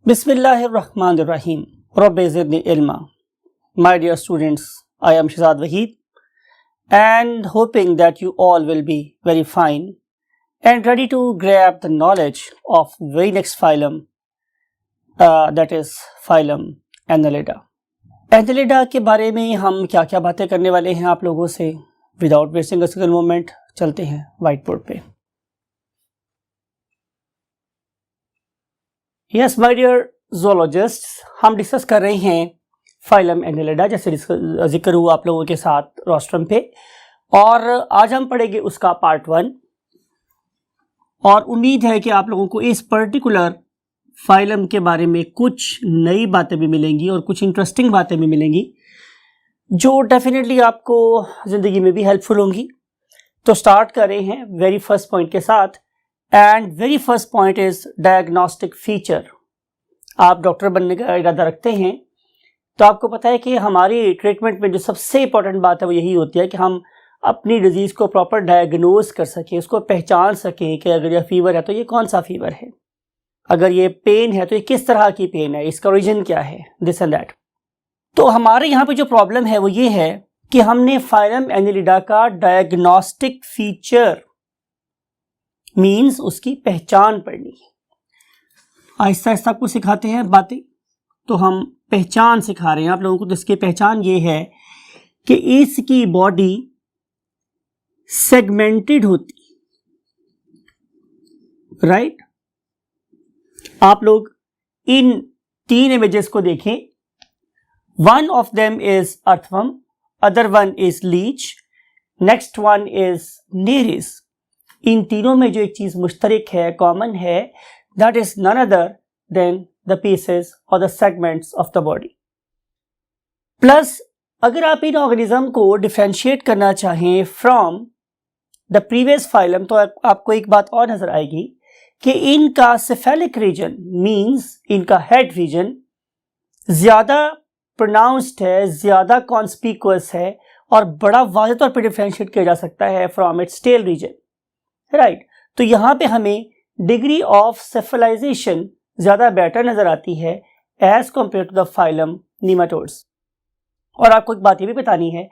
Bismillahirrahmanirrahim. Rabbi zidni ilma. My dear students, I am Shahzad Waheed and hoping that you all will be very fine and ready to grab the knowledge of very next phylum, that is phylum Annelida. Annelida के बारे में हम क्या क्या बातें करने वाले हैं आप लोगों से. Without wasting a single moment चलते हैं व्हाइट बोर्ड पे. यस माय डियर zoologists, हम डिस्कस कर रहे हैं फाइलम एनेलिडा, जैसे जिक्र हुआ आप लोगों के साथ रोस्ट्रम पे, और आज हम पढ़ेंगे उसका पार्ट 1. और उम्मीद है कि आप लोगों को इस पर्टिकुलर फाइलम के बारे में कुछ नई बातें भी मिलेंगी और कुछ इंटरेस्टिंग बातें भी मिलेंगी जो डेफिनेटली आपको ज़िंदगी में भी हेल्पफुल होंगी. तो स्टार्ट कर रहे हैं वेरी फर्स्ट पॉइंट के साथ. And very first point is diagnostic feature. आप डॉक्टर बनने का इरादा रखते हैं तो आपको पता है कि हमारी ट्रीटमेंट में जो सबसे इंपॉर्टेंट बात है वो यही होती है कि हम अपनी डिजीज़ को प्रॉपर डायग्नोज कर सकें, उसको पहचान सकें कि अगर ये फीवर है तो ये कौन सा फीवर है, अगर ये पेन है तो ये किस तरह की पेन है, इसका रीजन क्या है, दिस एंड दैट. तो हमारे यहाँ पे जो प्रॉब्लम है वो ये है कि हमने फाइलम एनेलिडा का डायग्नोस्टिक फीचर मीन्स उसकी पहचान पढ़नी है. आहिस्ता आहिस्ता आपको सिखाते हैं बातें. तो हम पहचान सिखा रहे हैं आप लोगों को. तो इसकी पहचान ये है कि इसकी बॉडी सेगमेंटेड होती, राइट. आप लोग इन 3 इमेजेस को देखें. One of them is earthworm, other one is leech, next one is Nereis. इन तीनों में जो एक चीज मुश्तरक है, कॉमन है, that is none other than the pieces or the segments of the body. Plus, अगर आप इन ऑर्गेनिज्म को डिफरेंशिएट करना चाहें फ्रॉम द प्रीवियस फाइलम तो आपको एक बात और नजर आएगी कि इनका सेफेलिक रीजन मींस इनका हेड रीजन ज्यादा प्रोनाउंस्ड है, ज्यादा कॉन्स्पिकुअस है और बड़ा वाज़ेह तौर पर डिफरेंशिएट किया जा सकता है from its tail region, right. तो यहाँ पे हमें डिग्री ऑफ सेफलाइजेशन ज्यादा बेटर नजर आती है as compare to the phylum nematodes. और आपको एक बात ये भी बतानी है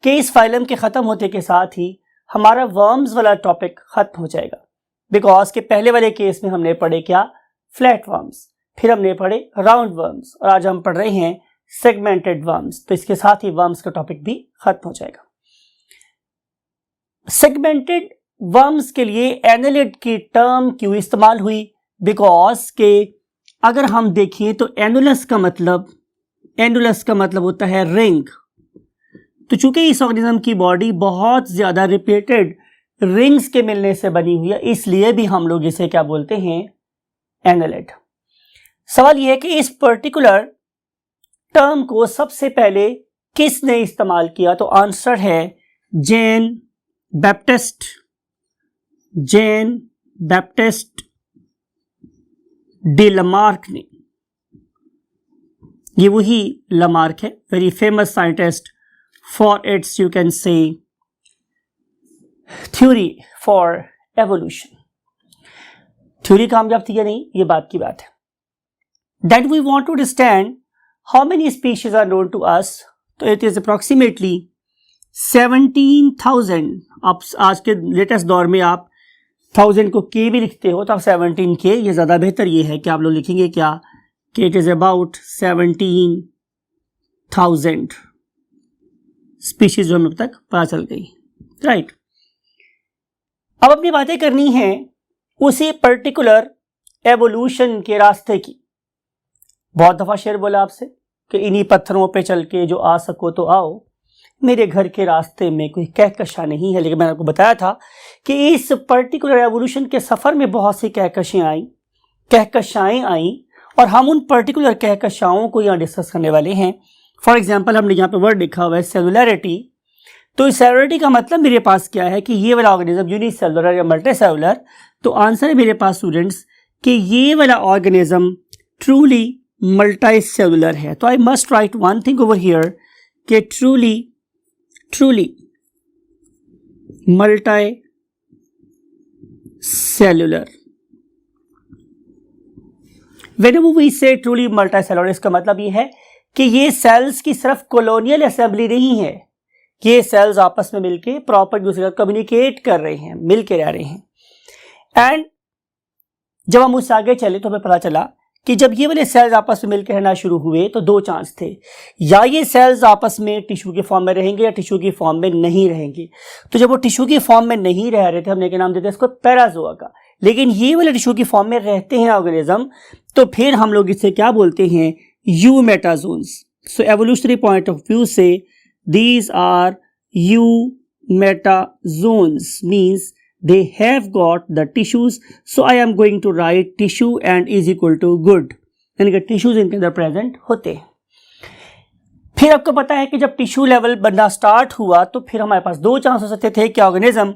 कि इस फाइलम के खत्म होते के साथ ही हमारा वर्म्स वाला टॉपिक खत्म हो जाएगा. बिकॉज के पहले वाले केस में हमने पढ़े क्या, फ्लैट वर्म्स, फिर हमने पढ़े राउंड वर्म्स, और आज हम पढ़ रहे हैं सेगमेंटेड वर्म्स. तो इसके साथ ही वर्म्स का टॉपिक भी खत्म हो जाएगा. सेगमेंटेड वर्म्स के लिए एनेलिड की टर्म क्यों इस्तेमाल हुई? बिकॉज के अगर हम देखें तो एनुलस का मतलब होता है रिंग. तो चूंकि इस ऑर्गेनिज्म की बॉडी बहुत ज्यादा रिपीटेड रिंग्स के मिलने से बनी हुई है, इसलिए भी हम लोग इसे क्या बोलते हैं, एनेलिड. सवाल यह है कि इस पर्टिकुलर टर्म को सबसे पहले किसने इस्तेमाल किया? तो आंसर है जैन बैप्टिस्ट डे लमार्क ने. ये वही लमार्क है, very famous scientist for its you can say theory for evolution. Theory कामयाब थी या नहीं, ये बात की बात है. That we want to understand how many species are known to us. तो इट इज अप्रोक्सीमेटली 17,000. आप आज के लेटेस्ट दौर में आप 1000 को के भी लिखते हो तो आप 17K, ये ज़्यादा बेहतर ये है कि आप लोग लिखेंगे क्या कि इट इज़ अबाउट 17,000 स्पीशीज जो हमें अब तक पता चल गई, राइट. अब अपनी बातें करनी है उसी पर्टिकुलर एवोल्यूशन के रास्ते की. बहुत दफ़ा शेर बोला आपसे कि इन्हीं पत्थरों पे चल के जो आ सको तो आओ, मेरे घर के रास्ते में कोई कहकशा नहीं है. लेकिन मैंने आपको बताया था कि इस पर्टिकुलर एवोल्यूशन के सफ़र में बहुत सी कहकशाएं आई और हम उन पर्टिकुलर कहकशाओं को यहाँ डिस्कस करने वाले हैं. फॉर एग्जांपल हमने यहाँ पे वर्ड लिखा हुआ है सेलुलरिटी. तो इस सेलुलरिटी का मतलब मेरे पास क्या है कि ये वाला ऑर्गेनिज्म यूनिसेलुलर या मल्टी सेलुलर. तो आंसर है मेरे पास स्टूडेंट्स कि ये वाला ऑर्गेनिज्म ट्रूली मल्टी सेलुलर है. तो I must write one thing over here कि truly multi cellular. Whenever we say truly multicellular, इसका मतलब ये है कि ये सेल्स की सिर्फ कॉलोनियल असेंबली नहीं है, ये सेल्स आपस में मिलके प्रॉपर दूसरे का कम्युनिकेट कर रहे हैं, मिलके रह रहे हैं। एंड जब हम उससे आगे चले तो हमें पता चला कि जब ये वाले सेल्स आपस में मिलकर रहना शुरू हुए तो दो चांस थे, या ये सेल्स आपस में टिश्यू के फॉर्म में रहेंगे या टिश्यू की फॉर्म में नहीं रहेंगे। तो जब वो टिश्यू की फॉर्म में नहीं रह रहे थे, हमने क्या नाम देते हैं इसको, पैराजोआ का। लेकिन ये वाले टिश्यू की फॉर्म में रहते हैं ऑर्गेनिज्म, तो फिर हम लोग इसे क्या बोलते हैं, eumetazoans. So evolutionary point of view से these are eumetazoans, means they have got the tissues, so I am going to write tissue and is equal to good, यानी कि टिश्यूज इनके अंदर प्रेजेंट होते हैं। फिर आपको पता है कि जब टिश्यू लेवल बनना स्टार्ट हुआ तो फिर हमारे पास दो चांस हो सकते थे कि ऑर्गेनिज्म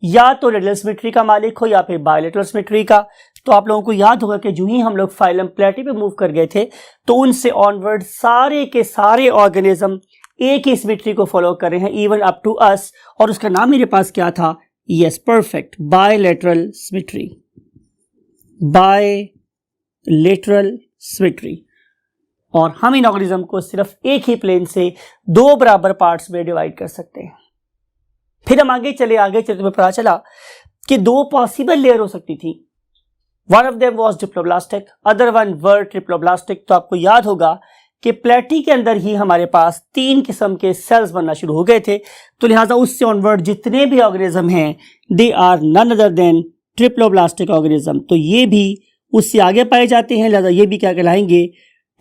या तो रेडियल सिमेट्री का मालिक हो या फिर बायलैटरल सिमेट्री का। तो आप लोगों को याद होगा कि जो ही हम लोग फाइलम प्लेटी पे मूव कर गए थे तो उनसे ऑनवर्ड सारे के सारे ऑर्गेनिज्म एक ही सिमेट्री को फॉलो कर रहे हैं, इवन अप टू अस, और उसका नाम मेरे पास क्या था, Yes, perfect. Bilateral symmetry. Bilateral symmetry. और हम इन ऑर्गेनिज्म को सिर्फ एक ही प्लेन से दो बराबर पार्ट्स में डिवाइड कर सकते हैं। फिर हम आगे चले तो हमें पता चला कि दो पॉसिबल लेयर हो सकती थी। One of them was diploblastic, other one were triploblastic. तो आपको याद होगा कि प्लेटी के अंदर ही हमारे पास तीन किस्म के सेल्स बनना शुरू हो गए थे, तो लिहाजा उससे ऑनवर्ड जितने भी ऑर्गेनिज्म हैं they are none other than triploblastic organism. तो ये भी उससे आगे पाए जाते हैं, लिहाजा ये भी क्या कहलाएंगे,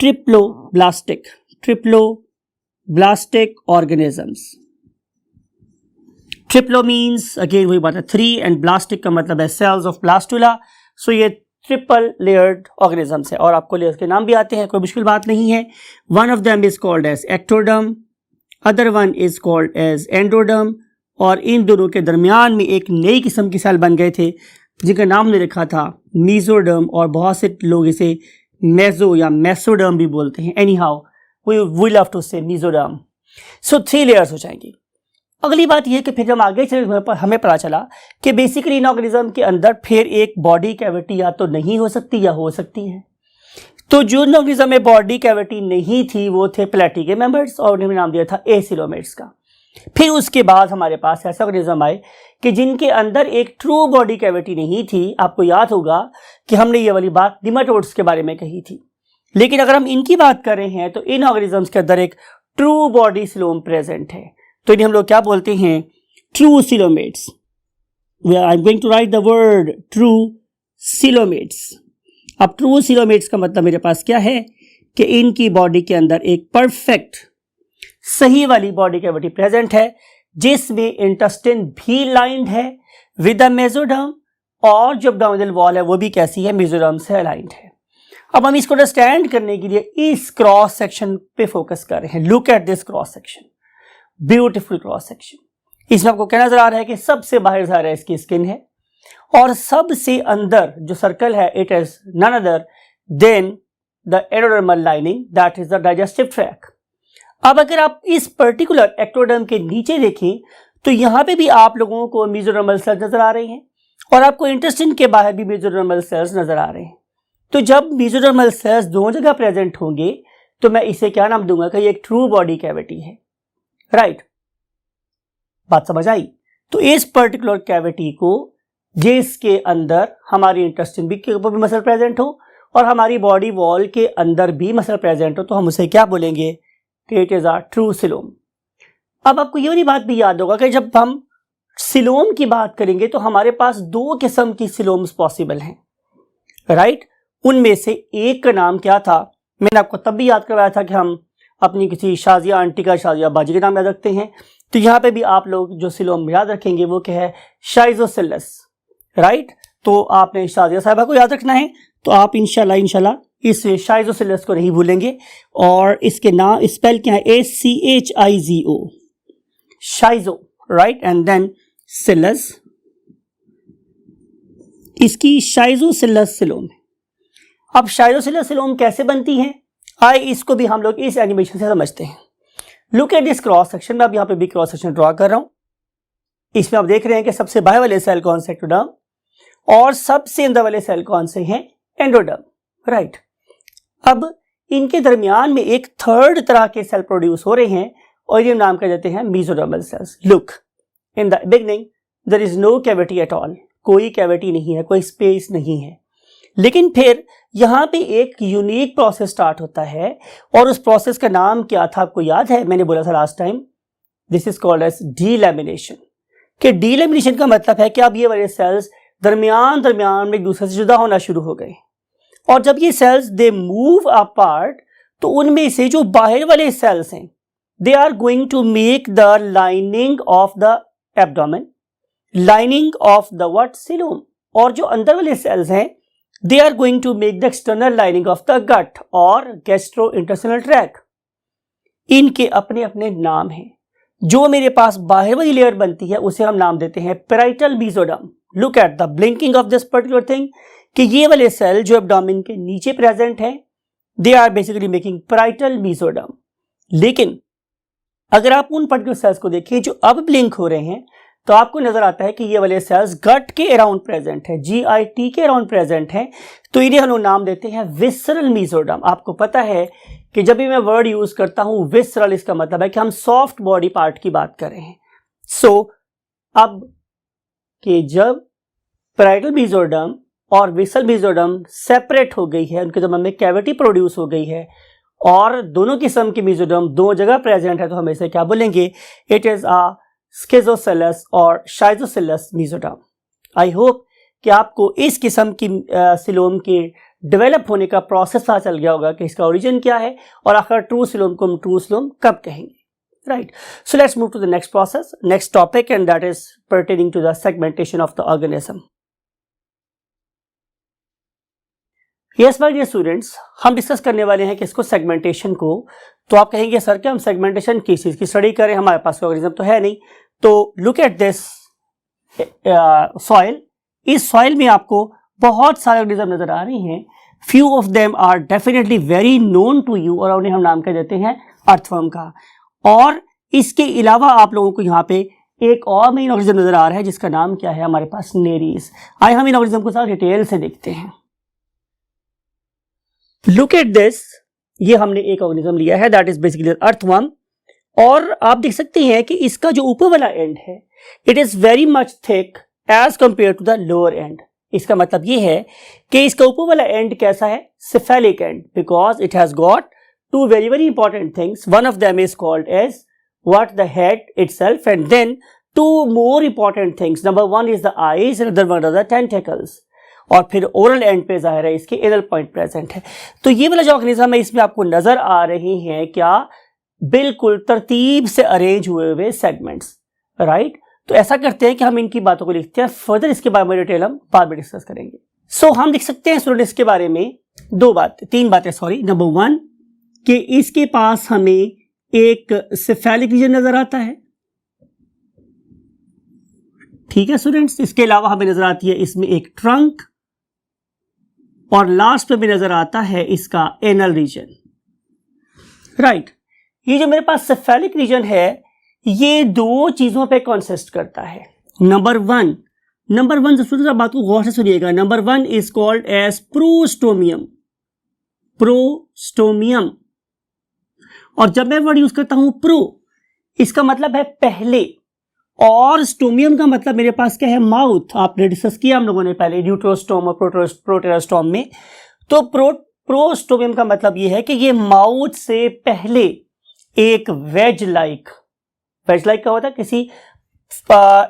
triploblastic, triploblastic organisms. Triplo means again वही बात है थ्री, एंड ब्लास्टिक का मतलब है सेल्स ऑफ ब्लास्टुला। सो ये ट्रिपल लेयर्ड ऑर्गेनिजम्स है, और आपको लेयर्स के नाम भी आते हैं, कोई मुश्किल बात नहीं है। One of them is called as ectoderm, other one is called as endoderm, और इन दोनों के दरमियान में एक नई किस्म की सेल बन गए थे जिनका नाम हमने रखा था मीजोडर्म, और बहुत से लोग इसे मेजो या मेसोडर्म भी बोलते हैं। Any how we love to say mesoderm. So three layers हो जाएंगी। अगली बात यह है कि फिर जब आगे चले हमें पता चला कि बेसिकली इन ऑर्गेनिज्म के अंदर फिर एक बॉडी कैविटी या तो नहीं हो सकती या हो सकती है। तो जो ऑर्गेनिज्म में बॉडी कैविटी नहीं थी वो थे प्लेटी के मेंबर्स, और उन्हें नाम दिया था एसिलोमेट्स का। फिर उसके बाद हमारे पास ऐसे ऑर्गेनिज्म आए कि जिनके अंदर एक ट्रू बॉडी कैविटी नहीं थी। आपको याद होगा कि हमने ये वाली बात निमेटोड्स के बारे में कही थी। लेकिन अगर हम इनकी बात कर रहे हैं तो इन ऑर्गेनिजम्स के अंदर एक ट्रू बॉडी सिलोम प्रेजेंट है, तो इन्हें हम लोग क्या बोलते हैं, true coelomates. I am going to write the word true coelomates. अब ट्रू सिलोमेट्स का मतलब मेरे पास क्या है कि इनकी बॉडी के अंदर एक परफेक्ट सही वाली बॉडी कैविटी प्रेजेंट है, जिसमें इंटेस्टाइन भी लाइंड है विद द मेसोडर्म, और जो एब्डोमिनल वॉल है वो भी कैसी है, मेसोडर्म से अलाइंड है। अब हम इसको अंडरस्टैंड करने के लिए इस क्रॉस सेक्शन पे फोकस कर रहे हैं। Look at this cross section, beautiful cross section. इसमें आपको क्या नजर आ रहा है कि सबसे बाहर जा रहा है इसकी स्किन है, और सबसे अंदर जो सर्कल है it is none other than the endodermal lining, that is the digestive track. अब अगर आप इस पर्टिकुलर एक्टोडर्म के नीचे देखें तो यहां पे भी आप लोगों को मेसोडर्मल सेल्स नजर आ रहे हैं, और आपको इंटेस्टाइन के बाहर भी मेसोडर्मल सेल्स नजर आ रहे हैं। तो जब मेसोडर्मल सेल्स दोनों जगह प्रेजेंट होंगे तो मैं इसे क्या नाम दूंगा कि ये एक ट्रू बॉडी कैविटी है। राइट, बात समझ आई। तो इस पर्टिकुलर कैविटी को जिसके अंदर हमारी इंटेस्टाइन के ऊपर भी मसल प्रेजेंट हो और हमारी बॉडी वॉल के अंदर भी मसल प्रेजेंट हो, तो हम उसे क्या बोलेंगे, it is a true coelom. अब आपको ये वाली बात भी याद होगा कि जब हम सिलोम की बात करेंगे तो हमारे पास दो किस्म की सिलोम्स पॉसिबल हैं। राइट, उनमें से एक का नाम क्या था, मैंने आपको तब भी याद करवाया था कि हम अपनी किसी शाजिया आंटी का शाजिया बाजी के नाम याद रखते हैं। तो यहाँ पे भी आप लोग जो सिलोम याद रखेंगे वो क्या है, शाइजोसिलस। राइट, तो आपने शाजिया साहिबा को याद रखना है, तो आप इंशाल्लाह इस शाइजोसिलस को नहीं भूलेंगे। और इसके नाम स्पेल क्या है, SCHIZO, शाइजो। राइट, एंड देन सिलस, इसकी शाइजोसिलस सिलोम। अब शाइजोसिलस सिलोम कैसे बनती है, आइए इसको भी हम लोग इस एनिमेशन से समझते हैं। Look at this cross section. मैं अब यहाँ पे भी क्रॉस सेक्शन ड्रॉ कर रहा हूँ। इसमें आप देख रहे हैं कि सबसे बाहर वाले सेल कौन से, एक्टोडर्म, और सबसे अंदर वाले सेल कौन से हैं, एंडोडर्म। राइट, अब इनके दरमियान में एक थर्ड तरह के सेल प्रोड्यूस हो रहे हैं और ये नाम कर देते हैं mesodermal cells. Look, in the beginning there is no cavity at all, कोई कैविटी नहीं है, कोई स्पेस नहीं है। लेकिन फिर यहाँ पे एक यूनिक प्रोसेस स्टार्ट होता है और उस प्रोसेस का नाम क्या था आपको याद है? मैंने बोला था last time, this is called as delamination. कि डीलैमिनेशन का मतलब है कि अब ये वाले सेल्स दरमियान में एक दूसरे से जुदा होना शुरू हो गए और जब ये सेल्स दे मूव अपार्ट तो उनमें से जो बाहर वाले सेल्स हैं they are going to make the lining of the abdomen, lining of the what? Coelom. और जो अंदर वाले सेल्स हैं they are going to make the external lining of the gut और गैस्ट्रोइंटेस्टाइनल ट्रैक्ट। इनके अपने अपने नाम हैं। जो मेरे पास बाहर वाली लेयर बनती है उसे हम नाम देते हैं parietal mesoderm. Look at the blinking of this particular thing कि ये वाले सेल जो एब्डोमेन के नीचे प्रेजेंट हैं they are basically making parietal mesoderm. लेकिन अगर आप उन पर्टिकुलर सेल्स को देखें जो अब ब्लिंक हो रहे हैं तो आपको नजर आता है कि ये वाले सेल्स गट के अराउंड प्रेजेंट है, GIT के अराउंड प्रेजेंट हैं, तो इन्हें हम लोग नाम देते हैं विसरल मेसोडर्म। आपको पता है कि जब भी मैं वर्ड यूज करता हूं विसरल, इसका मतलब है कि हम सॉफ्ट बॉडी पार्ट की बात कर रहे हैं। सो अब कि जब पैराइटल मेसोडर्म और विसरल मेसोडर्म सेपरेट हो गई है, उनके दरमियान में कैविटी प्रोड्यूस हो गई है और दोनों किस्म की मेसोडर्म दो जगह प्रेजेंट है, तो हम इसे क्या बोलेंगे? इट इज अ स्किज़ोसेलस और शाइज़ोसेलस मेसोडर्म। आई होप कि आपको इस किस्म की सिलोम के डेवलप होने का प्रोसेस पता चल गया होगा कि इसका ओरिजिन क्या है और आखिर ट्रू सिलोम को हम ट्रू सिलोम कब कहेंगे, right? So let's move to the next process, next topic, and that is pertaining to the segmentation of the organism. Yes my dear students, हम डिस्कस करने वाले हैं कि इसको सेगमेंटेशन को। तो आप कहेंगे सर कि हम सेगमेंटेशन किस चीज की स्टडी करें, हमारे पास ऑर्गेनिज्म तो है नहीं। तो लुक एट दिस सॉइल। इस सॉइल में आपको बहुत सारे ऑर्गेनिज्म नजर आ रही हैं। Few of them are definitely very known to you और उन्हें हम नाम कर देते हैं अर्थवर्म का। और इसके अलावा आप लोगों को यहाँ पे एक और मेन ऑर्गेनिज्म नजर आ रहा है जिसका नाम क्या है? हमारे पास नेरीज। आइए हम इन ऑर्गेनिज्म को सारा डिटेल से देखते हैं। लुक एट दिस, ये हमने एक ऑर्गेनिज्म लिया है दैट इज बेसिकली अर्थवर्म और आप देख सकते हैं कि इसका जो ऊपर वाला एंड है it is very much thick as compare to the lower end. इसका मतलब ये है कि इसका ऊपर वाला एंड कैसा है? Cephalic end, because it has got two very important things. One of them is called as what? The head itself, and then two more important things. Number one is the eyes and other one are the tentacles. और फिर oral and पे जाहिर है इसके anal point present है। तो ये वाला जो ऑर्गेनिज्म है इसमें आपको नजर आ रही हैं क्या? बिल्कुल तरतीब से अरेंज हुए सेगमेंट्स, राइट? तो ऐसा करते हैं कि हम इनकी बातों को लिखते हैं, फर्दर इसके बारे में डिटेल हम बाद में डिस्कस करेंगे। सो हम लिख सकते हैं स्टूडेंट इसके बारे में तीन बातें सॉरी। नंबर वन कि इसके पास हमें एक सिफेलिक रीजन नजर आता है, ठीक है स्टूडेंट्स। इसके अलावा हमें नजर आती है इसमें एक ट्रंक और लास्ट पे भी नजर आता है इसका एनल रीजन, राइट? ये जो मेरे पास सेफेलिक रीजन है ये दो चीजों पे कंसिस्ट करता है। नंबर वन स्टूडेंट्स बात को गौर से सुनिएगा। Number one is called as prostomium. Prostomium, और जब मैं वर्ड यूज करता हूं प्रो, इसका मतलब है पहले, और स्टोमियम का मतलब मेरे पास क्या है? माउथ। आपने डिस्कस किया हम लोगों ने पहले ड्यूट्रोस्टोम और प्रोटेरोस्टोम में। तो प्रोस्टोमियम का मतलब ये है कि ये माउथ से पहले एक वेज लाइक का होता है किसी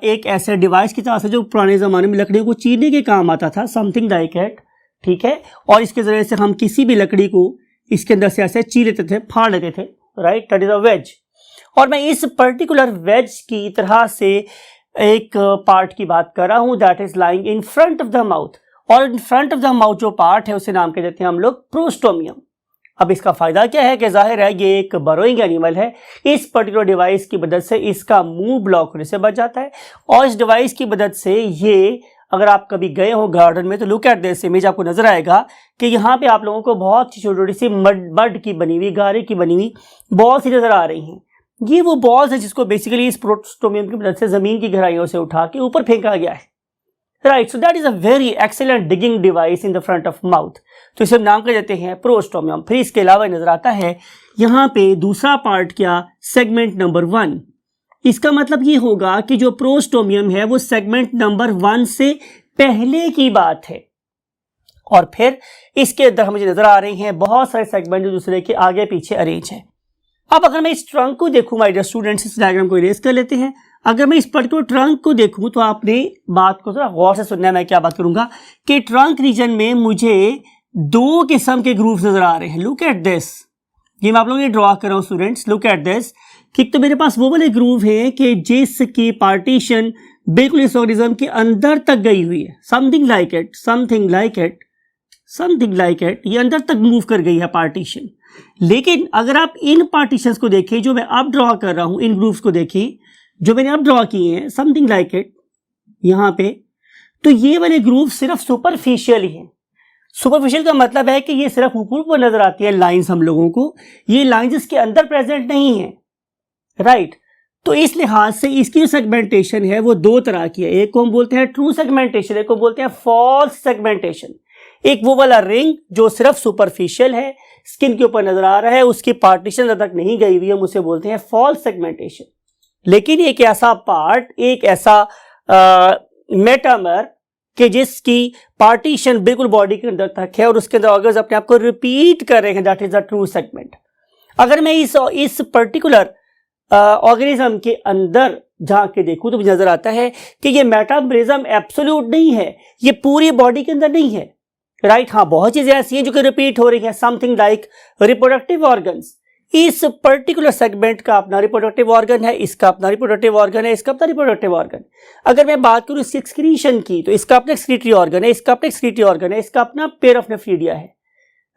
एक ऐसे डिवाइस की तरह से जो पुराने जमाने में लकड़ियों को चीरने के काम आता था, समथिंग लाइक इट, ठीक है? और इसके जरिए से हम किसी भी लकड़ी को इसके अंदर से ऐसे चीर लेते थे, फाड़ लेते थे, right? That is a wedge. और मैं इस पर्टिकुलर वेज की तरह से एक पार्ट की बात कर रहा हूं that is lying in front of the mouth, और in front of the mouth जो पार्ट है उसे नाम कह देते हैं हम लोग प्रोस्टोमियम। अब इसका फायदा क्या है कि जाहिर है ये एक बरोइंग एनिमल है। इस पर्टिकुलर डिवाइस की मदद से इसका मुंह ब्लॉक होने से बच जाता है, और इस डिवाइस की मदद से ये, अगर आप कभी गए हो गार्डन में तो लुक एट दिस इमेज, आपको नजर आएगा कि यहाँ पे आप लोगों को बहुत छोटी छोटी सी मड की बनी हुई, गारे की बनी हुई बॉल सी नजर आ रही हैं। ये वो बॉल्स है जिसको बेसिकली इस प्रोस्टोमियम की मदद से जमीन की गहराइयों से उठा के ऊपर फेंका गया है, right, so that is a very excellent digging device in the front of mouth. तो इसे हम नाम कर देते हैं प्रोस्टोमियम। फिर इसके अलावा नजर आता है यहाँ पे दूसरा पार्ट क्या, सेगमेंट नंबर 1। इसका मतलब ये होगा कि जो प्रोस्टोमियम है वो सेगमेंट नंबर 1 से पहले की बात है। और फिर इसके अंदर मुझे नजर आ रही हैं बहुत सारे सेगमेंट जो दूसरे के आगे पीछे अरेंज है। अब अगर मैं इस ट्रंक को देखूं, माय डियर स्टूडेंट्स, इस डायग्राम को इरेज कर लेते हैं। अगर मैं इस पर्टिकुलर ट्रंक को देखूं तो आपने बात को थोड़ा गौर से सुनना है। मैं क्या बात करूंगा कि ट्रंक रीजन में मुझे 2 किस्म के ग्रूव्स नजर आ रहे हैं। लुक एट दिस, ये मैं आप लोगों को ड्रॉ कर रहा हूं स्टूडेंट्स। लुक एट दिस कि तो मेरे पास वो वाले ग्रूव है कि जिसकी पार्टीशन बिल्कुल इस ऑर्गेनिज्म के अंदर तक गई हुई है। Something like it, something like it, something like it, ये अंदर तक मूव कर गई है पार्टीशन। लेकिन अगर आप इन पार्टीशंस को देखें जो मैं अब ड्रॉ कर रहा हूं, इन ग्रूव्स को देखें जो मैंने अब ड्रॉ किए हैं, समथिंग लाइक इट यहां पे, तो ये वाले ग्रूव सिर्फ सुपरफिशियल ही हैं। सुपरफिशियल का मतलब है कि ये सिर्फ ऊपर ऊपर नजर आती है लाइंस हम लोगों को, ये लाइंस इसके अंदर प्रेजेंट नहीं है। राइट, तो इस लिहाज से इसकी जो सेगमेंटेशन है वो 2 तरह की है। एक को हम बोलते हैं ट्रू सेगमेंटेशन, एक को बोलते हैं फॉल्स सेगमेंटेशन। एक वो वाला रिंग जो सिर्फ सुपरफिशियल है, स्किन के ऊपर नजर आ रहा है, उसकी पार्टीशन तक नहीं गई हुई है, हम उसे बोलते हैं फॉल्स सेगमेंटेशन। लेकिन एक ऐसा पार्ट, एक ऐसा मेटामर कि जिसकी पार्टीशन बिल्कुल बॉडी के अंदर तक है और उसके अंदर ऑर्गन्स अपने आप को रिपीट कर रहे हैं, that is a true segment. अगर मैं इस पर्टिकुलर ऑर्गेनिज्म के अंदर झांक के देखूं तो मुझे नजर आता है कि ये मेटाबॉलिज्म एब्सोल्यूट नहीं है, ये पूरी बॉडी के अंदर नहीं है। राइट, हाँ, बहुत चीजें ऐसी हैं जो कि रिपीट हो रही हैं, समथिंग लाइक रिप्रोडक्टिव ऑर्गन्स। इस पर्टिकुलर सेगमेंट का अपना रिप्रोडक्टिव ऑर्गन है, इसका अपना रिप्रोडक्टिव ऑर्गन है, इसका अपना रिप्रोडक्टिव ऑर्गन। अगर मैं बात करूं इसकी एक्सक्रीशन की तो इसका अपना एक्सक्रीटरी ऑर्गन है, इसका अपना एक्सक्रीटरी ऑर्गन है, इसका अपना पेयर ऑफ नेफ्रीडिया है।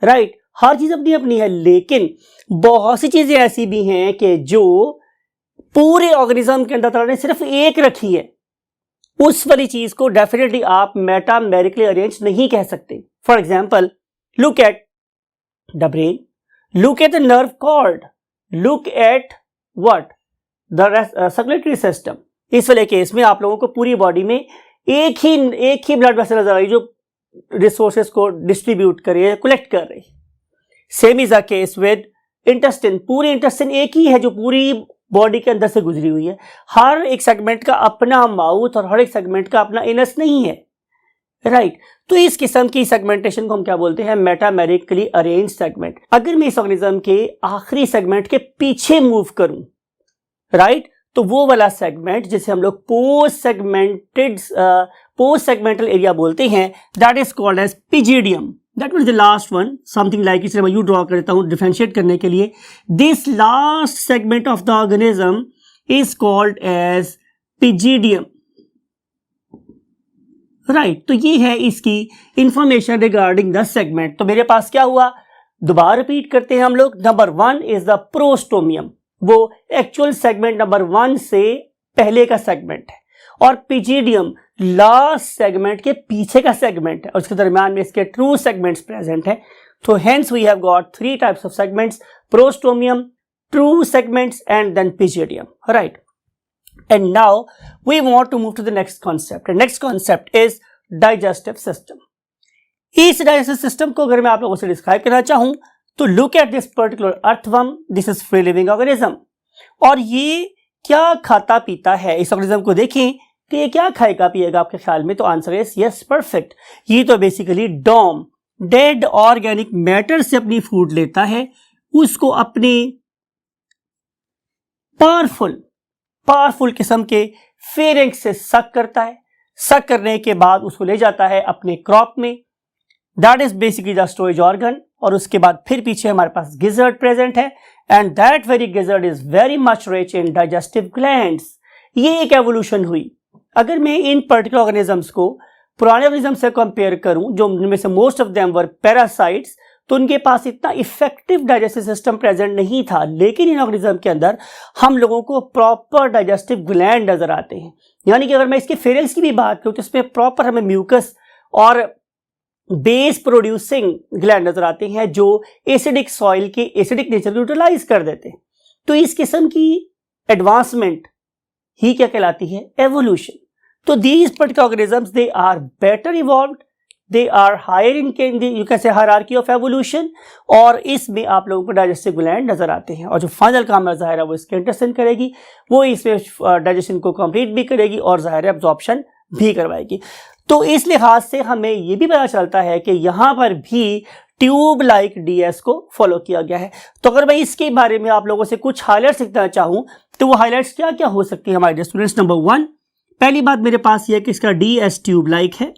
राइट, हर चीज अपनी अपनी है, लेकिन बहुत सी चीजें ऐसी भी हैं कि जो पूरे ऑर्गेनिज्म के अंदर अल्लाह ने सिर्फ एक रखी है, उस वाली चीज को डेफिनेटली आप मेटामेरिकली अरेंज नहीं कह सकते। For example, look at the brain, look at the nerve cord, look at what the circulatory system। इस वाले केस में आप लोगों को पूरी बॉडी में एक ही ब्लड वेसल नजर आ रही जो रिसोर्सेज को डिस्ट्रीब्यूट करे, कलेक्ट कर रही। Same is a case with intestine, पूरी इंटेस्टाइन एक ही है जो पूरी बॉडी के अंदर से गुजरी हुई है। हर एक सेगमेंट का अपना माउथ और हर एक सेगमेंट का अपना इनस नहीं है। राइट, तो इस किस्म की सेगमेंटेशन को हम क्या बोलते हैं, मेटामेरिकली अरेंज सेगमेंट। अगर मैं इस ऑर्गेनिज्म के आखिरी सेगमेंट के पीछे मूव करूं, राइट, तो वो वाला सेगमेंट जिसे हम लोग पोस्ट सेगमेंटल एरिया बोलते हैं, that is called as pygidium. That was the last one, something like, इसे मैं यू ड्रॉ करता हूं डिफरेंशिएट करने के लिए। This last segment of the organism is called as pygidium. Right, तो ये है इसकी इंफॉर्मेशन रिगार्डिंग द सेगमेंट। तो मेरे पास क्या हुआ, दोबारा रिपीट करते हैं हम लोग। नंबर 1 इज द प्रोस्टोमियम, वो एक्चुअल सेगमेंट नंबर 1 से पहले का सेगमेंट है, और पिजिडियम लास्ट सेगमेंट के पीछे का सेगमेंट है, और उसके दरमियान में इसके ट्रू सेगमेंट्स प्रेजेंट है। तो hence we have got 3 types of segments, prostomium, true segments and then pygidium. Right, and now we want to move to the next concept. The next concept is digestive system. इस digestive system को अगर मैं आप लोगों से describe करना चाहूं तो look at this particular earthworm. This is free living organism. और ये क्या खाता पीता है, इस ऑर्गेनिज्म को देखें कि ये क्या खाएगा पिएगा आपके ख्याल में, तो आंसर इज यस, परफेक्ट। ये तो basically DOM, dead organic matter से अपनी फूड लेता है, उसको अपने पावरफुल किस्म के फेरेंक्स से सक करता है, सक करने के बाद उसको ले जाता है अपने क्रॉप में, that is basically the storage organ. और उसके बाद फिर पीछे हमारे पास गिजर्ड प्रेजेंट है, and that very gizzard is very much rich in digestive glands. ये एक एवोल्यूशन हुई। अगर मैं इन पर्टिकुलर ऑर्गेनिजम्स को पुराने ऑर्गेनिज्म से कंपेयर करूं, जो उनमें से most of them were parasites, तो उनके पास इतना इफेक्टिव डाइजेस्टिव सिस्टम प्रेजेंट नहीं था। लेकिन इन ऑर्गेनिज्म के अंदर हम लोगों को प्रॉपर डाइजेस्टिव ग्लैंड नजर आते हैं। यानी कि अगर मैं इसके फेरेंक्स की भी बात करूं तो इसमें प्रॉपर हमें म्यूकस और बेस प्रोड्यूसिंग ग्लैंड नजर आते हैं जो एसिडिक सॉइल के एसिडिक नेचर को यूटिलाइज कर देते हैं। तो इस किस्म की एडवांसमेंट ही क्या कहलाती है, एवोल्यूशन। तो these particular organisms, they are better evolved, they are higher in you can say hierarchy of evolution, और इसमें आप लोगों को डाइजेस्टिव ग्लैंड नजर आते हैं, और जो फाइनल काम है ज़ाहिर है वो इसके इंटेस्टाइन करेगी, वो इसमें डाइजेशन को कंप्लीट भी करेगी और ज़ाहिर है एब्जॉर्प्शन भी करवाएगी। तो इस लिहाज से हमें ये भी पता चलता है कि यहाँ पर भी ट्यूब लाइक डीएस को फॉलो किया गया है। तो अगर मैं इसके बारे में आप लोगों से कुछ हाईलाइट्स लिखना चाहूँ तो वो हाईलाइट्स क्या क्या हो सकती है हमारे स्टूडेंट्स। नंबर 1, पहली बात मेरे पास ये है कि इसका डीएस ट्यूब लाइक है,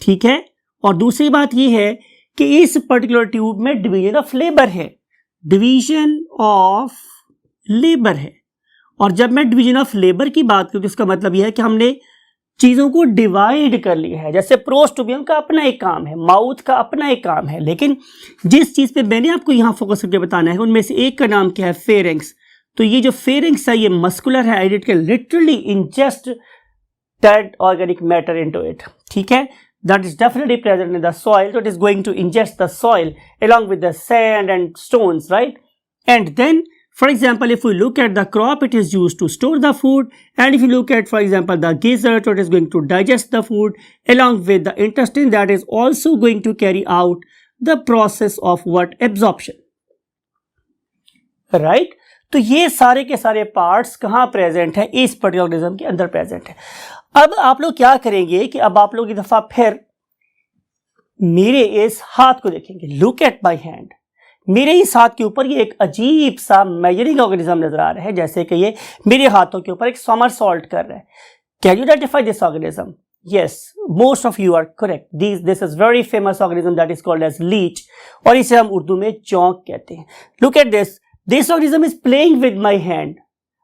ठीक है। और दूसरी बात ये है कि इस पर्टिकुलर ट्यूब में डिवीजन ऑफ लेबर है, डिवीजन ऑफ लेबर है। और जब मैं डिवीजन ऑफ लेबर की बात करूं तो इसका मतलब यह है कि हमने चीजों को डिवाइड कर लिया है। जैसे प्रोस्टोबियम का अपना एक काम है, माउथ का अपना एक काम है, लेकिन जिस चीज पे मैंने आपको यहां फोकस करके बताना है उनमें से एक का नाम क्या है, फेरिंक्स। तो ये जो फेरिंक्स है ये मस्कुलर है, it can literally ingest that organic matter into it, ठीक है। That is definitely present in the soil, so it is going to ingest the soil along with the sand and stones, right? And then, for example, if we look at the crop, it is used to store the food, and if you look at, for example, the gizzard, so it is going to digest the food along with the intestine that is also going to carry out the process of what? Absorption, right? तो ये सारे के सारे parts कहाँ present है, इस particular organism के अंदर प्रेजेंट है। अब आप लोग क्या करेंगे कि अब आप लोग एक दफा फिर मेरे इस हाथ को देखेंगे, लुक एट माई हैंड। मेरे इस हाथ के ऊपर ये एक अजीब सा मेजरिंग ऑर्गेनिज्म नजर आ रहा है, जैसे कि ये मेरे हाथों के ऊपर एक समरसॉल्ट कर रहा है। Can you identify this organism? Yes, most of you are correct. This is very famous organism that is called as leech, और इसे हम उर्दू में चौंक कहते हैं। Look at this. This organism is playing with my hand.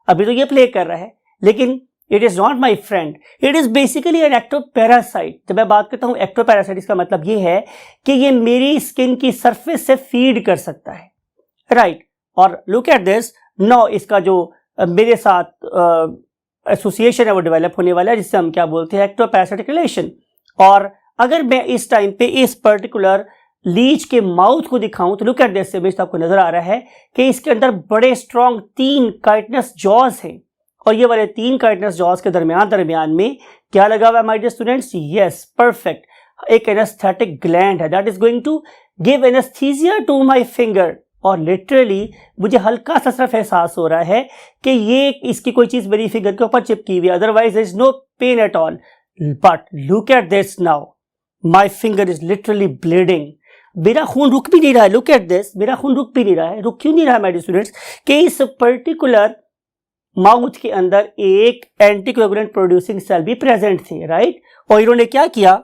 अभी तो ये प्ले कर रहा है, लेकिन it is not my friend. It is basically an ectoparasite. जब मैं बात करता हूँ ectoparasite, इसका मतलब ये है कि ये मेरी स्किन की सरफेस से फीड कर सकता है, राइट। और लुक एट दिस नाउ, इसका जो मेरे साथ एसोसिएशन है वो डेवलप होने वाला है, जिससे हम क्या बोलते हैं, ectoparasitic relation। और अगर मैं इस टाइम पे इस पर्टिकुलर लीच के माउथ को दिखाऊं तो लुक एट दिस इमेज, तो आपको नजर आ रहा है कि इसके अंदर बड़े स्ट्रॉन्ग 3 काइटनस जॉज हैं, और ये वाले 3 काइटनस जॉज के दरमियान में क्या लगा हुआ है my dear students? Yes, perfect, एक एनेस्थेटिक ग्लैंड है that is going to give anaesthesia to my finger. और लिटरली मुझे हल्का सा सिर्फ एहसास हो रहा है कि ये इसकी कोई चीज मेरी फिंगर के ऊपर चिपकी हुई है, otherwise there is no pain at all. But look at this now, my finger is literally bleeding. मेरा खून रुक भी नहीं रहा है, लुक एट दिस, मेरा खून रुक भी नहीं रहा है। रुक क्यों नहीं रहा है माय डियर स्टूडेंट्स? कि इस पर्टिकुलर माउथ के अंदर एक एंटीकोएगुलेंट प्रोड्यूसिंग सेल भी प्रेजेंट थे, राइट। और इन्होंने क्या किया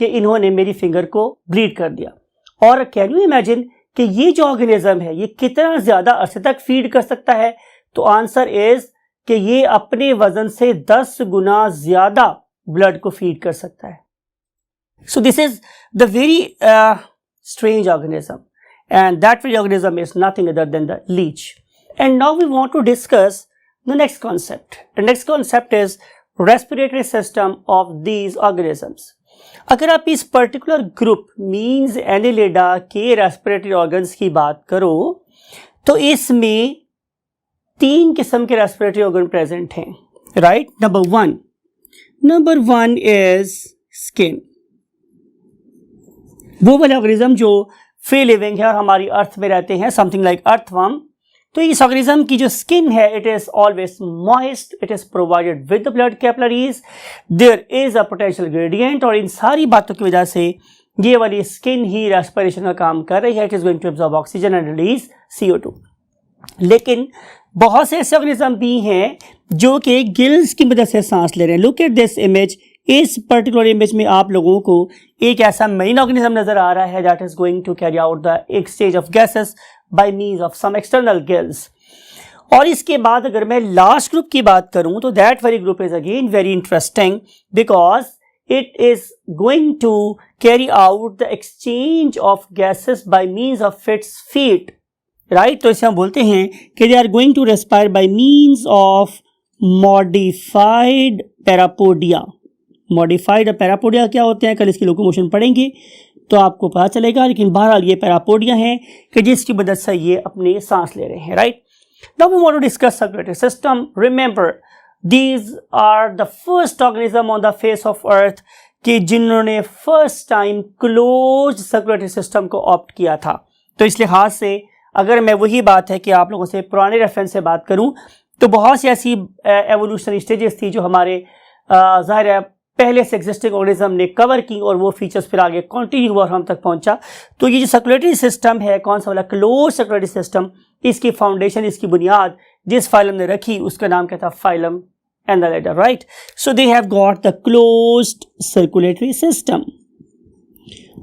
कि इन्होंने मेरी फिंगर को ब्लीड कर दिया। और कैन यू इमेजिन कि ये जो ऑर्गेनिज्म है ये कितना ज्यादा अरसे तक फीड कर सकता है? तो आंसर इज कि ये अपने वजन से 10 गुना ज्यादा ब्लड को फीड कर सकता है। So this is the very strange organism, and that very organism is nothing other than the leech. And now we want to discuss the next concept. The next concept is respiratory system of these organisms. अगर आप इस particular group means Annelida के respiratory organs की बात करो तो इसमें 3 किस्म के रेस्पिरेटरी ऑर्गन प्रेजेंट हैं, right. Number one is skin, वो वाले ऑर्गेनिज्म जो फ्री लिविंग है और हमारी अर्थ में रहते हैं, समथिंग लाइक अर्थवर्म। तो इस ऑर्गेनिज्म की जो स्किन है it is always moist, it is provided with the blood capillaries, there is a potential gradient. और इन सारी बातों की वजह से ये वाली स्किन ही रेस्पिरेशन का काम कर रही है, it is going to absorb oxygen and release CO2। लेकिन बहुत से ऐसे ऑर्गेनिज्म भी हैं जो कि गिल्स की मदद से सांस ले रहे हैं। लुक एट दिस इमेज, इस पर्टिकुलर इमेज में आप लोगों को एक ऐसा मेरीन ऑर्गेनिज्म नजर आ रहा है that is going to carry out the exchange of gases by means of some external gills. और इसके बाद अगर मैं लास्ट ग्रुप की बात करूं तो that very group is again very interesting because it is going to carry out the exchange of gases by means of its feet, right. तो इसे हम बोलते हैं कि they are going to respire by means of modified parapodia. Modified parapodia क्या होते हैं, कल इसकी लोकोमोशन पढ़ेंगे तो आपको पता चलेगा। लेकिन बहरहाल ये पैरापोडिया हैं कि जिसकी मदद से ये अपने सांस ले रहे हैं, right. Now we want to discuss circulatory system. Remember these are the first organism on the face of earth कि जिन्होंने first time close circulatory system को ऑप्ट किया था। तो इस लिहाज से अगर मैं वही बात है कि आप लोगों से पुराने रेफरेंस से बात करूं तो बहुत सी ऐसी एवोल्यूशनरी स्टेजेस थी जो हमारे ज़ाहिर है पहले से एग्जिस्टिंग ऑर्गेनिज्म ने कवर की और वो फीचर्स फिर आगे कंटिन्यू हुआ और हम तक पहुंचा। तो ये जो सर्कुलेटरी सिस्टम है, कौन सा वाला क्लोज सर्कुलेटरी सिस्टम, इसकी फाउंडेशन, इसकी बुनियाद जिस फाइलम ने रखी उसका नाम क्या था? Phylum Annelida, right. So they have got the closed circulatory system.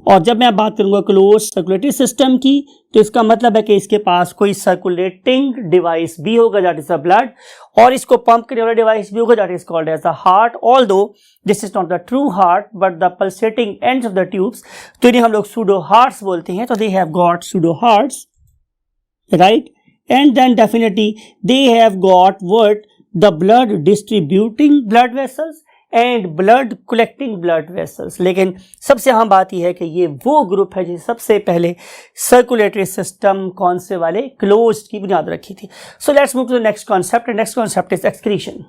और जब मैं बात करूंगा क्लोज सर्कुलेटरी सिस्टम की तो इसका मतलब है कि इसके पास कोई सर्कुलेटिंग डिवाइस भी होगा, दैट इज द ब्लड, और इसको पंप करने वाला डिवाइस भी होगा, that is called as the heart. Although this is not the true heart but the pulsating ends of the tubes, तो इन्हें हम लोग सूडो हार्ट्स बोलते हैं। तो they have got pseudo hearts, right. And then definitely they have got what? The blood distributing blood vessels and blood collecting blood vessels. लेकिन सबसे अहम बात यह है कि ये वो ग्रुप है जिसे सबसे पहले सर्कुलेटरी सिस्टम कौन से वाले? क्लोज्ड की बुनियाद रखी थी। So let's move to the next concept. Next concept is excretion.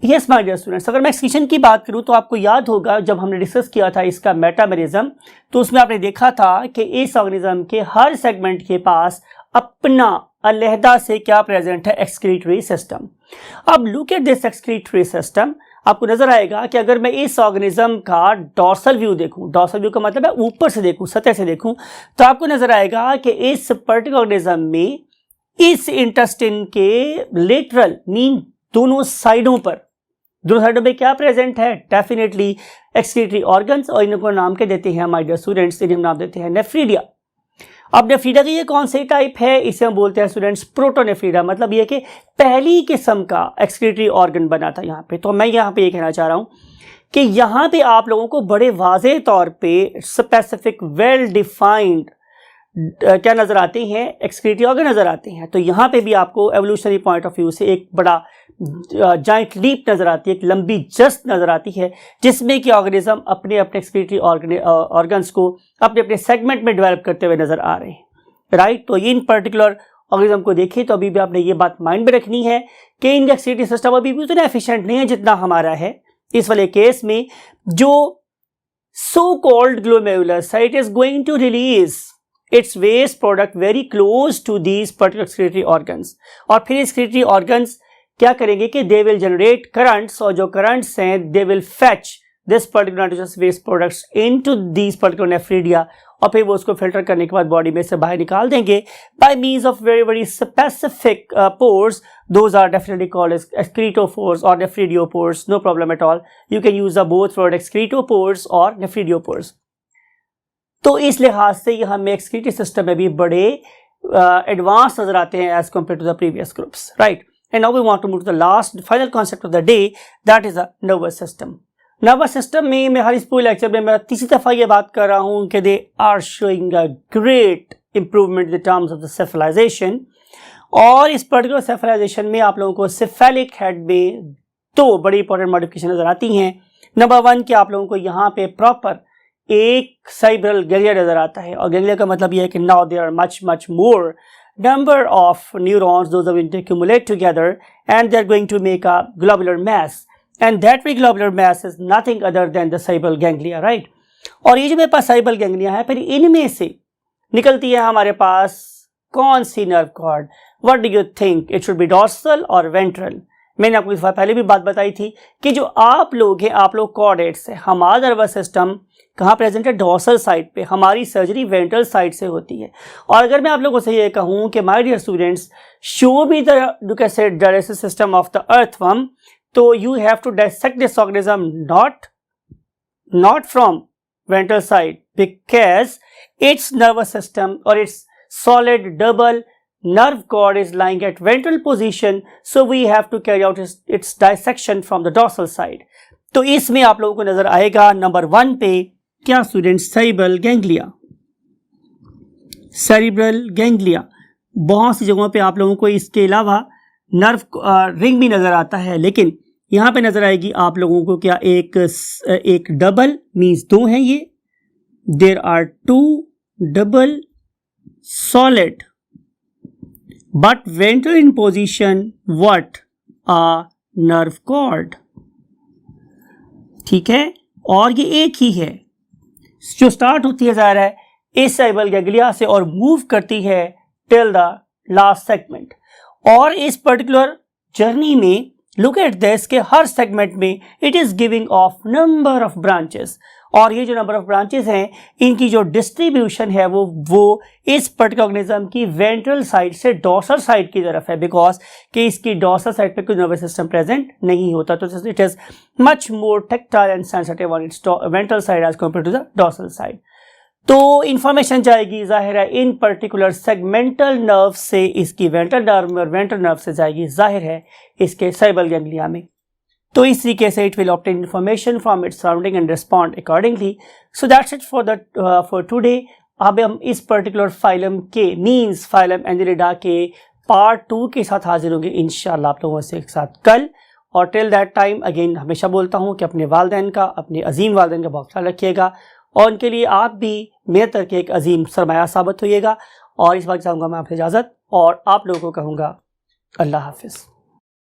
Yes my dear students, अगर मैं एक्सक्रीशन की बात करूं तो आपको याद होगा जब हमने डिस्कस किया था इसका मेटामेरिज्म, तो उसमें आपने देखा था कि इस ऑर्गेनिज्म के हर सेगमेंट के पास अपना अलहदा से क्या प्रेजेंट है? Excretory system. अब look at this excretory system, आपको नजर आएगा कि अगर मैं इस ऑर्गेनिज्म का डॉर्सल व्यू देखूं, डॉर्सल व्यू का मतलब है ऊपर से देखूं, सतह से देखूं, तो आपको नजर आएगा कि इस पर्टिकुलर ऑर्गेनिज्म में इस इंटेस्टाइन के लेटरल मीन दोनों साइडों पे क्या प्रेजेंट है? डेफिनेटली एक्सक्रीटरी ऑर्गन्स, और इनको नाम के देते हैं माय डियर स्टूडेंट्स, इन्हें नाम देते हैं नेफ्रीडिया। अब नेफ्रीडा की ये कौन सी टाइप है? इसे हम बोलते हैं स्टूडेंट्स प्रोटोनेफ्रीडा। मतलब ये कि पहली किस्म का एक्सक्रीटरी ऑर्गन बना था यहाँ पे। तो मैं यहाँ पे ये कहना चाह रहा हूँ कि यहाँ पे आप लोगों को बड़े वाज़ेह तौर पे स्पेसिफिक वेल डिफाइंड क्या नज़र आते हैं? एक्सक्रीटरी ऑर्गन नज़र आते हैं। तो यहाँ पे भी आपको एवोल्यूशनरी पॉइंट ऑफ व्यू से एक बड़ा जाइंट लीप नज़र आती है, एक लंबी जस्ट नज़र आती है, जिसमें कि ऑर्गेनिज्म अपने अपने एक्सक्रीटरी ऑर्गन्स को अपने अपने सेगमेंट में डेवलप करते हुए नज़र आ रहे हैं, राइट। तो इन पर्टिकुलर ऑर्गेनिज्म को देखिए तो अभी भी आपने ये बात माइंड में रखनी है कि इनका एक्सक्रीटरी सिस्टम अभी भी उतना एफिशिएंट नहीं है जितना हमारा है। इस वाले केस में जो so called glomerulus it is going to release its waste product very close to these particular excretory organs, और फिर excretory organs क्या करेंगे कि they will generate currents, और जो currents हैं they will fetch this particular nitrogenous waste products into these particular nephridia, और फिर वो उसको फिल्टर करने के बाद बॉडी में से बाहर निकाल देंगे by means of very very specific pores. Those are definitely called as excretopores or nephridiopores, no problem at all. You can use the both word excretopores or nephridiopores. तो इस लिहाज से ये हमें एक्सक्रीटरी सिस्टम में भी बड़े एडवांस नजर आते हैं as compare to the previous groups, right. And now we want to move to the last final concept of the day, that is the nervous system. Nervous system में मैं हर इस पूरे लेक्चर में मैं तीसरी दफा ये बात कर रहा हूँ कि they are showing a great improvement in terms of the cephalization. और इस पर्टिकुलर सेफलाइजेशन में आप लोगों को सेफेलिक हेड में दो बड़ी इंपॉर्टेंट मॉडिफिकेशन नजर आती हैं। नंबर वन कि आप लोगों को यहाँ पे प्रॉपर एक साइब्रल गैंग्लिया नजर आता है, और गैंग्लिया का मतलब यह है कि now there are much more number of neurons, those are going to accumulate together and they are going to make a globular mass, and that globular mass is nothing other than the cerebral ganglia, right। और ये जो मेरे पास cerebral ganglia है, फिर इनमें से निकलती है हमारे पास कौन सी nerve cord? What do you think, it should be dorsal और वेंट्रल? मैंने आपको इस बार पहले भी बात बताई थी कि जो आप लोग हैं, आप लोग कॉर्डेट्स है, हमारा नर्वस सिस्टम कहाँ प्रेजेंट है? डॉर्सल साइड पे। हमारी सर्जरी वेंट्रल साइड से होती है। और अगर मैं आप लोगों से ये कहूँ कि my dear students, show me the you can say digestive system of the earthworm, तो you have to dissect this organism not from ventral side, because its nervous system और its solid double nerve cord is lying at ventral position, so we have to carry out its dissection from the dorsal side. तो इसमें आप लोगों को नजर आएगा number 1 पे क्या students? Cerebral ganglia. Cerebral ganglia बहुत सी जगहों पे आप लोगों को इसके अलावा नर्व रिंग भी नजर आता है, लेकिन यहाँ पे नजर आएगी आप लोगों को क्या? एक डबल मीन्स दो हैं ये, there are two double solid but ventral in position what? A nerve cord, ठीक है, और ये एक ही है जो स्टार्ट होती है ज़ाहिर है इस सेरेब्रल गैंग्लिया से और मूव करती है टिल द लास्ट सेगमेंट। और इस पर्टिकुलर जर्नी में लुक एट दिस के हर सेगमेंट में it is giving of number of branches, और ये जो नंबर ऑफ ब्रांचेस हैं इनकी जो डिस्ट्रीब्यूशन है वो इस पर्टिकुलर ऑर्गेनिज्म की वेंट्रल साइड से डॉर्सल साइड की तरफ है, बिकॉज कि इसकी डॉर्सल साइड पे कोई नर्वस सिस्टम प्रेजेंट नहीं होता, तो it is much more tactile and sensitive on its ventral side as compare to the dorsal side. तो इंफॉर्मेशन जाएगी ज़ाहिर है इन पर्टिकुलर सेगमेंटल नर्व से इसकी वेंट्रल नर्व में और वेंट्रल नर्व से जाएगी ज़ाहिर है इसके सेरेब्रल गैंग्लिया में। तो इस तरीके से it will obtain information from its surrounding and respond accordingly. So that's it for today. अब हम इस पर्टिकुलर फाइलम के मीन्स फाइलम एनिलिडा के पार्ट 2 के साथ हाजिर होंगे इंशाल्लाह आप लोगों से एक साथ कल। और टिल दैट टाइम अगेन हमेशा बोलता हूँ कि अपने वालिदैन का, अपने अजीम वालिदैन का बहुत ख्याल रखिएगा और उनके लिए आप भी मेरे तरह के एक अजीम सरमाया साबित होइएगा। और इस बात चाहूँगा मैं आपसे इजाज़त और आप लोगों को कहूँगा अल्लाह हाफिज़।